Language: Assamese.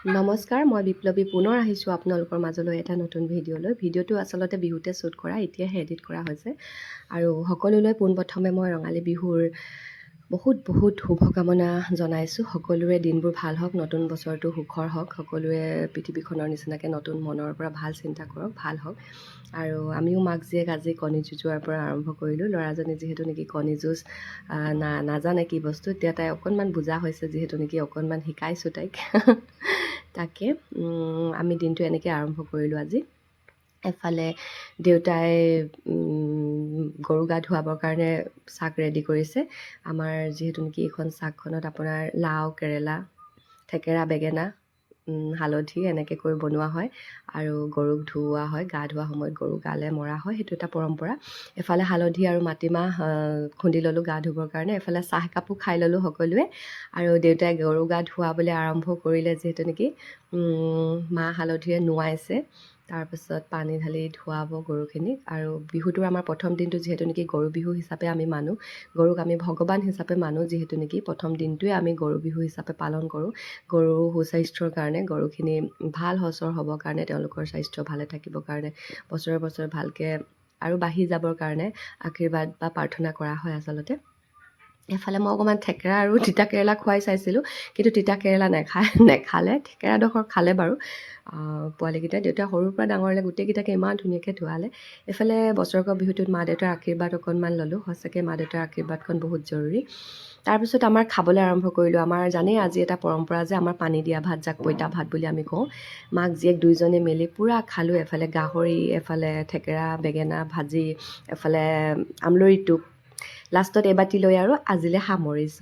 নমস্কাৰ, মই বিপ্লৱী পুনৰ আহিছোঁ আপোনালোকৰ মাজলৈ এটা নতুন ভিডিঅ'লৈ। ভিডিঅ'টো আচলতে বিহুতে শ্বুট কৰা, এতিয়াহে এডিট কৰা হৈছে। আৰু সকলোলৈ পোনপ্ৰথমে মই ৰঙালী বিহুৰ বহুত শুভকামনা জনাইছোঁ। সকলোৰে দিনবোৰ ভাল হওক, নতুন বছৰটো সুখৰ হওক, সকলোৱে পৃথিৱীখনৰ নিচিনাকৈ নতুন মনৰ পৰা ভাল চিন্তা কৰক, ভাল হওক। আৰু আমিও মাক জীয়েক আজি কণী যুঁজোৱাৰ পৰা আৰম্ভ কৰিলোঁ। ল'ৰাজনী যিহেতু নেকি কণী যুঁজ নাজানে কি বস্তু, এতিয়া তাই অকণমান বুজা হৈছে, যিহেতু নেকি অকণমান শিকাইছোঁ তাইক। তাকে আমি দিনটো এনেকৈ আৰম্ভ কৰিলোঁ আজি। এফালে দেউতাই গৰু গা ধুৱাবৰ কাৰণে চাক ৰেডি কৰিছে। আমাৰ যিহেতু নেকি এইখন চাকখনত আপোনাৰ লাও, কেৰেলা, থেকেৰা, বেঙেনা, হালধি এনেকৈ কৰি বনোৱা হয় আৰু গৰুক ধুওৱা হয়। গা ধোৱা সময়ত গৰু গালে মৰা হয়, সেইটো এটা পৰম্পৰা। এফালে হালধি আৰু মাটিমাহ খুন্দি ল'লোঁ গা ধুবৰ কাৰণে। এফালে চাহ একাপো খাই ল'লোঁ সকলোৱে। আৰু দেউতাই গৰু গা ধুৱাবলৈ আৰম্ভ কৰিলে, যিহেতু নেকি মাহ হালধিৰে নোৱাইছে। তাৰপিছত পানী ঢালি ধুৱাব গৰুখিনিক। আৰু বিহুটোৰ আমাৰ প্ৰথম দিনটো যিহেতু নেকি গৰু বিহু হিচাপে আমি মানো, গৰুক আমি ভগৱান হিচাপে মানো, যিহেতু নেকি প্ৰথম দিনটোৱে আমি গৰু বিহু হিচাপে পালন কৰোঁ। গৰুৰ সুস্বাস্থ্যৰ কাৰণে, গৰুখিনি ভাল সচৰ হ'বৰ কাৰণে, তেওঁলোকৰ স্বাস্থ্য ভালে থাকিবৰ কাৰণে, বছৰে বছৰে ভালকৈ আৰু বাঢ়ি যাবৰ কাৰণে আশীৰ্বাদ বা প্ৰাৰ্থনা কৰা হয় আচলতে। এফালে মই অকণমান থেকেৰা আৰু তিতা কেৰেলা খুৱাই চাইছিলোঁ, কিন্তু তিতা কেৰেলা নেখালে। থেকেৰাডোখৰ খালে বাৰু পোৱালীকেইটাই। দেউতা সৰুৰ পৰা ডাঙৰলৈ গোটেইকেইটাকে ইমান ধুনীয়াকৈ ধুৱালে। এইফালে বছৰেকৰ বিহুটোত মা দেউতাৰ আশীৰ্বাদ অকণমান ল'লোঁ। সঁচাকৈ মা দেউতাৰ আশীৰ্বাদখন বহুত জৰুৰী। তাৰপিছত আমাৰ খাবলৈ আৰম্ভ কৰিলোঁ। আমাৰ জানেই আজি এটা পৰম্পৰা যে আমাৰ পানী দিয়া ভাত, যাক পঁইতা ভাত বুলি আমি কওঁ। মাক জীয়েক দুয়োজনে মিলি পূৰা খালোঁ। এফালে গাহৰি, এফালে থেকেৰা বেঙেনা ভাজি, এফালে আমলৰি টোপ। লাষ্টত এবাতি লৈ আৰু আজিলৈ সামৰিছোঁ।